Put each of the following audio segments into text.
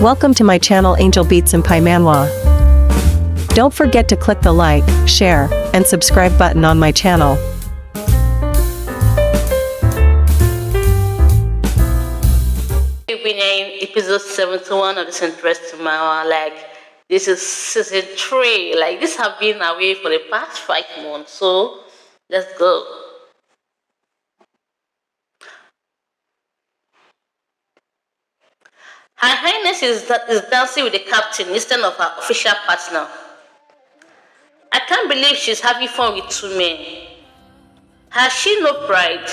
Welcome to my channel Angel Beats and Pai Manwa. Don't forget to click the like, share, and subscribe button on my channel. We're in episode 71 of this interesting Mawa. This is season 3. This have been away for the past 5 months. So let's go. Her Highness is dancing with the captain instead of her official partner. I can't believe she's having fun with 2 men. Has she no pride?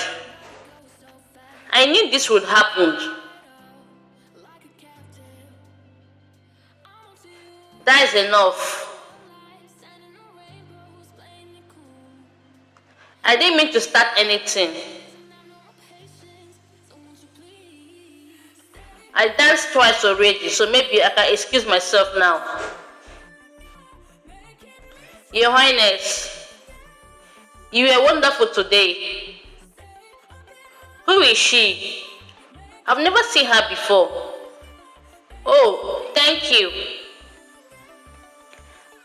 I knew this would happen. That is enough. I didn't mean to start anything. I danced twice already, so maybe I can excuse myself now. Your Highness, you were wonderful today. Who is she? I've never seen her before. Oh, thank you.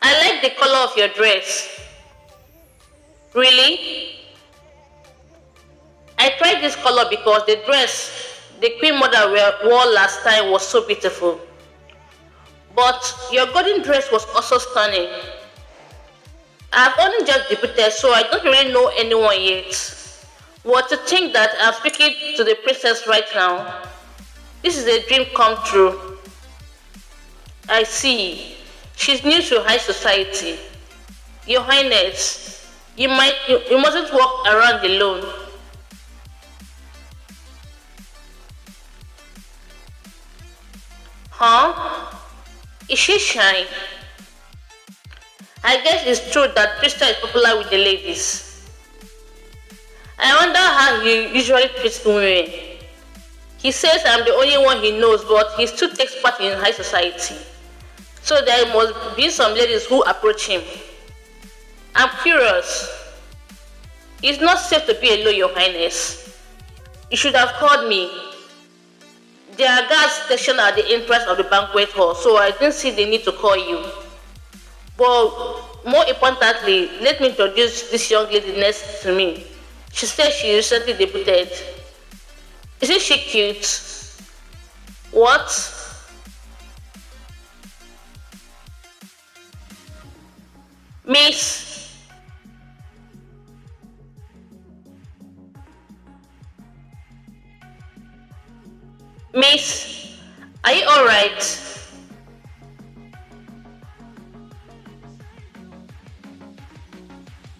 I like the color of your dress. Really? I tried this color because the dress the Queen Mother wore last time was so beautiful. But your golden dress was also stunning. I've only just debuted, so I don't really know anyone yet. What to think that I'm speaking to the princess right now? This is a dream come true. I see. She's new to high society. Your Highness, you mustn't walk around alone. Huh? Is she shy? I guess it's true that Krista is popular with the ladies. I wonder how he usually treats women. He says I'm the only one he knows, but he still takes part in high society. So there must be some ladies who approach him. I'm curious. It's not safe to be alone, Your Highness. You should have called me. There are guards stationed at the entrance of the banquet hall, so I didn't see the need to call you. But more importantly, let me introduce this young lady next to me. She says she recently debuted. Isn't she cute? What? Miss? Miss, are you alright?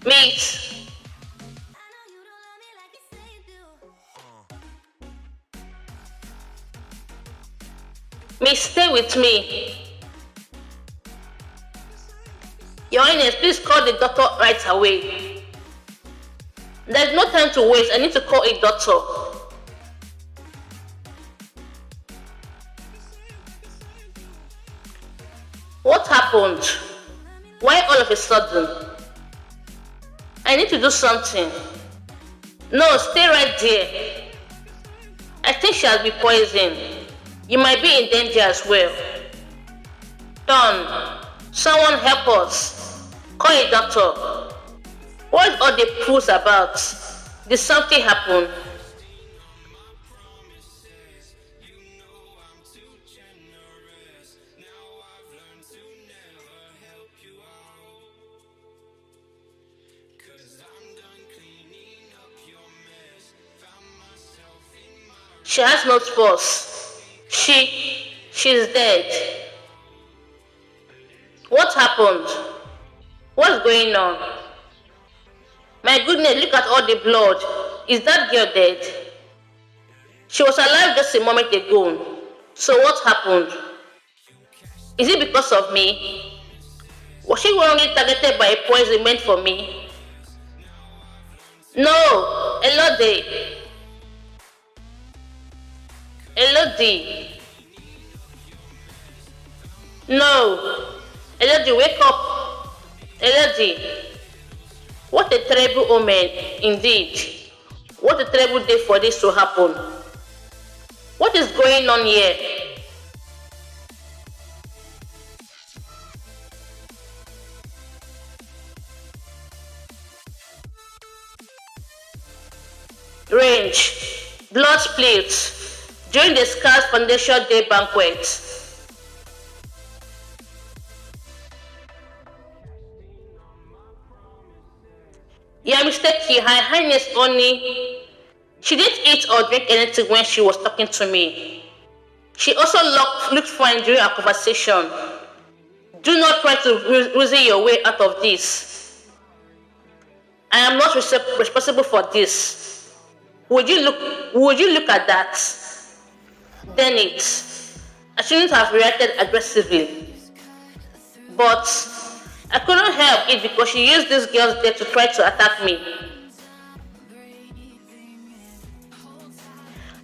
Miss? Miss, stay with me. Your Highness, please call the doctor right away. There's no time to waste. I need to call a doctor. What happened? Why all of a sudden? I need to do something. No, stay right there. I think she has been poisoned. You might be in danger as well. Don, someone help us. Call a doctor. What is all the fuss about? Did something happen? She has no pulse. She's dead. What happened? What's going on? My goodness, look at all the blood. Is that girl dead? She was alive just a moment ago. So what happened? Is it because of me? Was she wrongly targeted by a poison meant for me? No, Elodie. Elodie. No. Elodie, wake up. Elodie. What a terrible omen, indeed. What a terrible day for this to happen. What is going on here? Range: blood split during the Scars Foundation Day banquet. Yeah, mistaken. Her Highness only. She didn't eat or drink anything when she was talking to me. She also looked fine during our conversation. Do not try to reason your way out of this. I am not responsible for this. Would you look at that? Then I shouldn't have reacted aggressively. But I couldn't help it because she used this girl's death to try to attack me.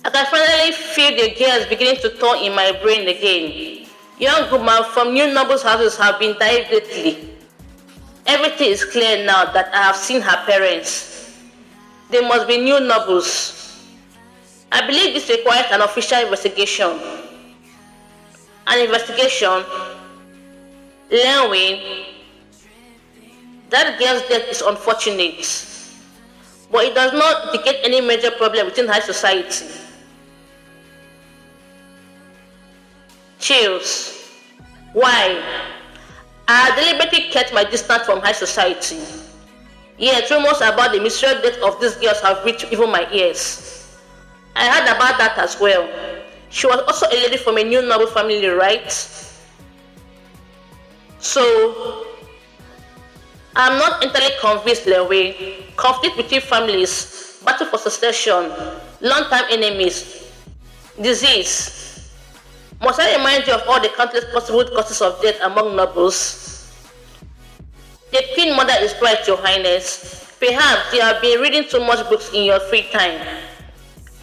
I can finally feel the gears beginning to turn in my brain again. Young women from new nobles' houses have been died lately. Everything is clear now that I have seen her parents. They must be new nobles. I believe this requires an official investigation. An investigation? Lenwin, that girl's death is unfortunate, but it does not indicate any major problem within high society. Chills. Why? I deliberately kept my distance from high society. Yet rumors about the mysterious death of these girls have reached even my ears. I heard about that as well. She was also a lady from a new noble family, right? So, I'm not entirely convinced, Lewe. Conflict between families, battle for succession, long-time enemies, disease. Must I remind you of all the countless possible causes of death among nobles? The Queen Mother is right, Your Highness. Perhaps you have been reading too much books in your free time.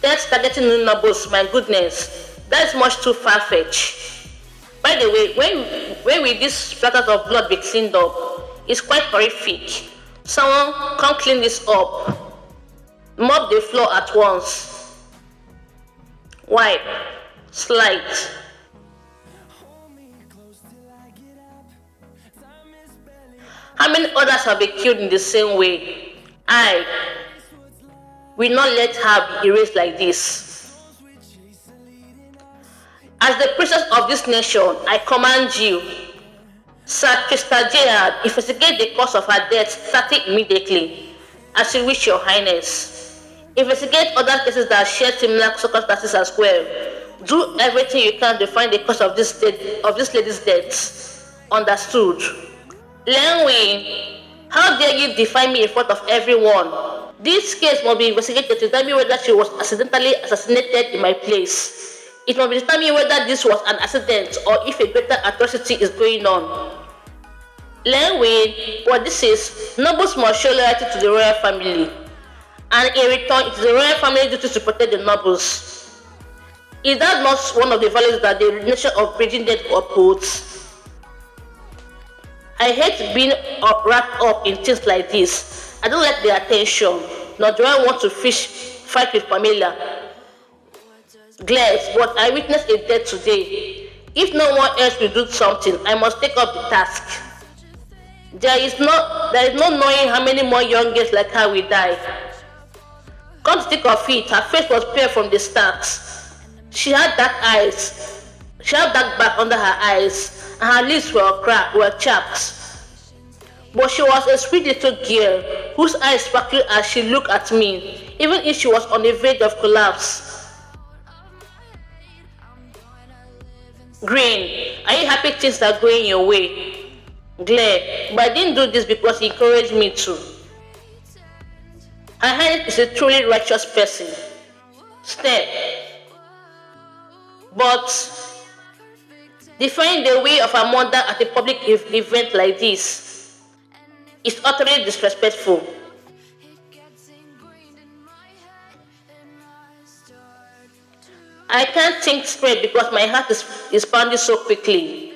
Death targeting new nobles, my goodness, that is much too far-fetched. By the way, when will this splatters of blood be cleaned up? It's quite horrific. Someone come clean this up. Mop the floor at once. Wipe. Slide. How many others have been killed in the same way? I will not let her be erased like this. As the princess of this nation, I command you, Sir Crystal Gerard, investigate the cause of her death, starting immediately, as you wish, Your Highness. Investigate other cases that share similar circumstances as well. Do everything you can to find the cause of this lady's death. Understood? Lenwin, how dare you defy me in front of everyone? This case must be investigated to determine whether she was accidentally assassinated in my place. It must be determined whether this was an accident or if a greater atrocity is going on. Lenwin, what this is, nobles must show loyalty to the royal family. And in return, it is the royal family duty to protect the nobles. Is that not one of the values that the nation of Bridging Dead upholds? I hate being wrapped up in things like this. I don't like the attention, nor do I want to fight with Pamela. Glad, but I witnessed a death today. If no one else will do something, I must take up the task. There is no knowing how many more young girls like her will die. Come to think of it, her face was pale from the start. She had dark eyes. She had dark back under her eyes, and her lips were chapped. But she was a sweet little girl whose eyes sparkled as she looked at me, even if she was on the verge of collapse. Green, are you happy things are going your way? Glare, but I didn't do this because he encouraged me to. Her Highness is a truly righteous person. Step. But defying the will of her mother at a public event like this is utterly disrespectful. I can't think straight because my heart is pounding so quickly.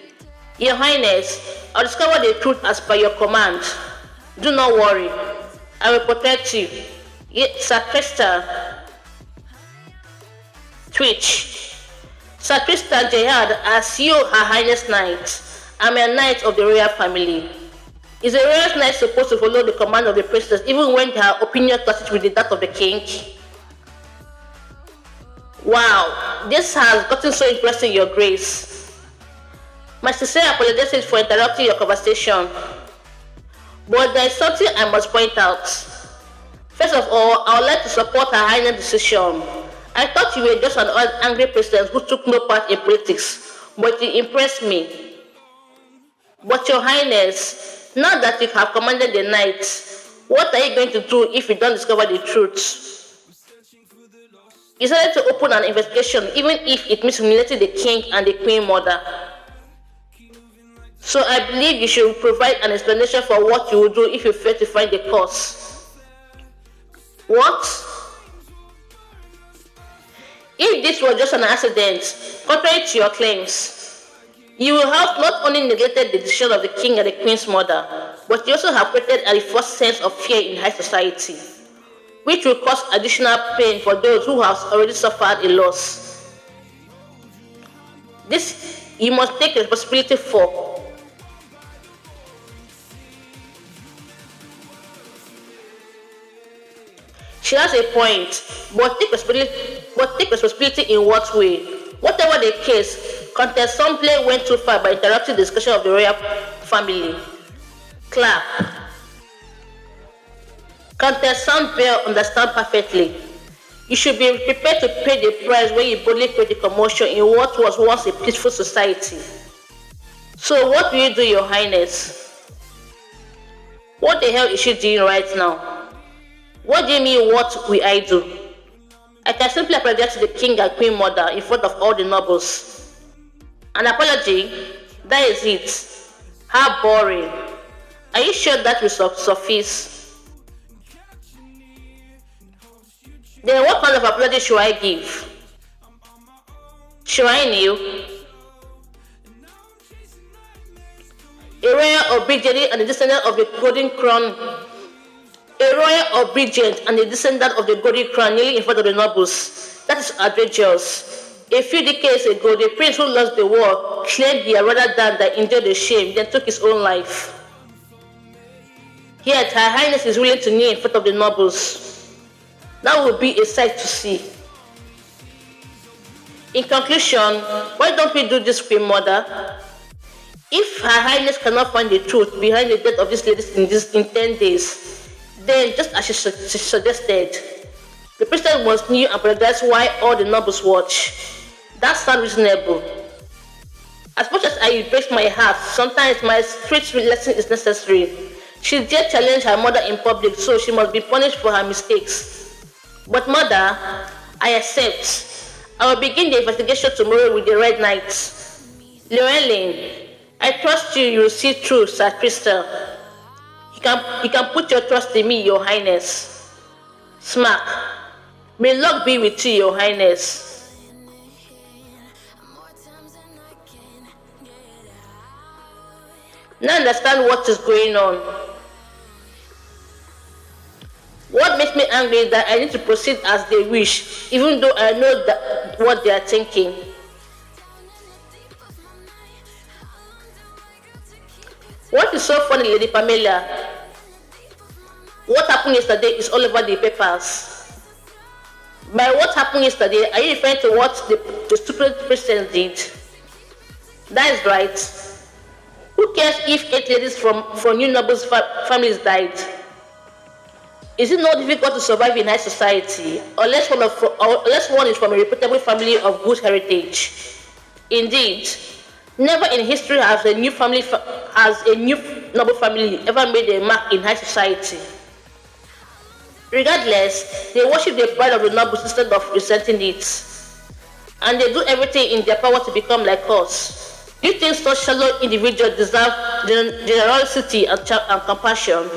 Your Highness, I'll discover the truth as per your command. Do not worry. I will protect you. Sir Crystal. Twitch. Sir Crystal Gerard, as you, Her Highness Knight, I'm a knight of the royal family. Is a royal knight supposed to follow the command of the princess even when her opinion clashes with that of the king? Wow, this has gotten so interesting, Your Grace. My sincere apologies for interrupting your conversation, but there is something I must point out. First of all, I would like to support Her Highness' decision. I thought you were just an angry president who took no part in politics, but you impressed me. But Your Highness, now that you have commanded the night, what are you going to do if you don't discover the truth? You decided to open an investigation even if it means humiliating the king and the queen mother. So I believe you should provide an explanation for what you will do if you fail to find the cause. What? If this was just an accident, contrary to your claims, you will have not only neglected the decision of the king and the queen's mother, but you also have created a false sense of fear in high society, which will cause additional pain for those who have already suffered a loss. This you must take responsibility for. She has a point, but take responsibility in what way? Whatever the case, contestant play went too far by interrupting the discussion of the royal family. Clap. Contestant Bell understand perfectly. You should be prepared to pay the price when you boldly create the commotion in what was once a peaceful society. So what will you do, Your Highness? What the hell is she doing right now? What do you mean, what will I do? I can simply apologize to the king and queen mother in front of all the nobles. An apology? That is it. How boring. Are you sure that will suffice? Then what kind of apology should I give? Should I kneel? A royal obedient and a descendant of the golden crown. A royal obedient and a descendant of the golden crown kneeling in front of the nobles. That is outrageous. A few decades ago, the prince who lost the war claimed he had rather died than endured the shame, then took his own life. Yet Her Highness is willing to kneel in front of the nobles. That would be a sight to see. In conclusion, why don't we do this, Queen Mother? If Her Highness cannot find the truth behind the death of these ladies in 10 days, then, just as she suggested, the president must kneel and apologize while all the nobles watch. That sounds reasonable. As much as I break my heart, sometimes my strict lesson is necessary. She dared challenge her mother in public, so she must be punished for her mistakes. But mother, I accept. I will begin the investigation tomorrow with the Red Knights. Llewellyn, I trust you will see through Sir Crystal. You can put your trust in me, Your Highness. Smack. May luck be with you, Your Highness. Now understand what is going on. What makes me angry is that I need to proceed as they wish, even though I know what they are thinking. What is so funny, Lady Pamela? What happened yesterday is all over the papers. By what happened yesterday, are you referring to what the stupid president did? That is right. Who cares if 8 ladies from new nobles' families died? Is it not difficult to survive in high society unless one is from a reputable family of good heritage? Indeed, never in history has a new noble family ever made a mark in high society. Regardless, they worship the pride of the nobles instead of resenting it, and they do everything in their power to become like us. Do you think such shallow individuals deserve generosity and compassion?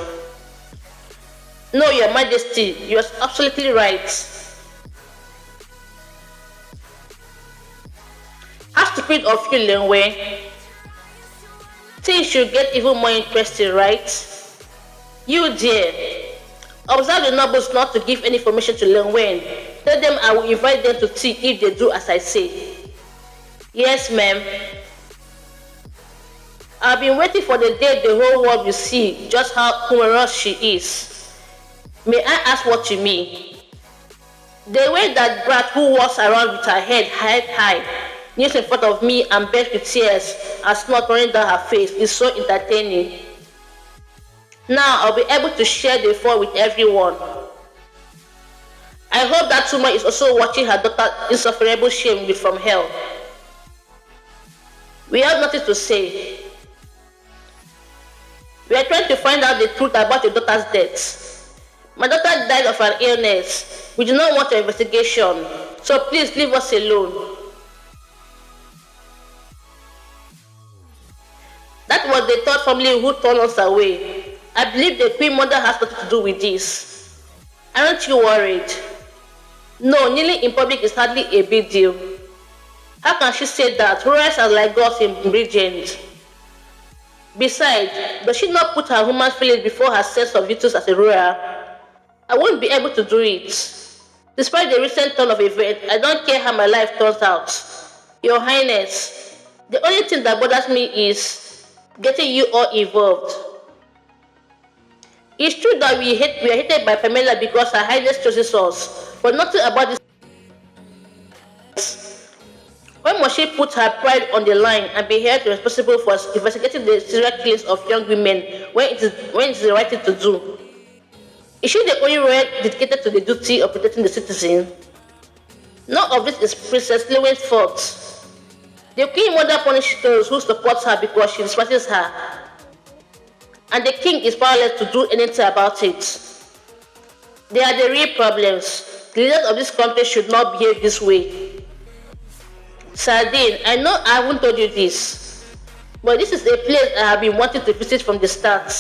No, Your Majesty, you are absolutely right. How stupid of you, Lenwei. Things should get even more interesting, right? You dear, observe the nobles not to give any information to Lenwei. Tell them I will invite them to tea if they do as I say. Yes, ma'am. I've been waiting for the day the whole world will see just how humorous she is. May I ask what you mean? The way that brat who walks around with her head high, kneels in front of me and begs with tears and snot running down her face is so entertaining. Now I'll be able to share the fun with everyone. I hope that woman is also watching her daughter's insufferable shame from hell. We have nothing to say. We are trying to find out the truth about your daughter's death. My daughter died of an illness. We do not want your investigation, so please leave us alone. That was the third family who turned us away. I believe the Queen Mother has nothing to do with this. Aren't you worried? No, kneeling in public is hardly a big deal. How can she say that? Royals are like gods in Bridget. Besides, does she not put her human feelings before her sense of duties as a royal? I won't be able to do it. Despite the recent turn of events, I don't care how my life turns out. Your Highness, the only thing that bothers me is getting you all involved. It's true that we are hated by Pamela because Her Highness chooses us, but nothing about this. When must she put her pride on the line and be held responsible for investigating the serial killings of young women when it is the right thing to do? Is she the only royal dedicated to the duty of protecting the citizen? None of this is Princess Lewin's fault. The Queen Mother punishes those who support her because she despises her. And the king is powerless to do anything about it. They are the real problems. The leaders of this country should not behave this way. Sardine, I know I haven't told you this, but this is a place I have been wanting to visit from the start.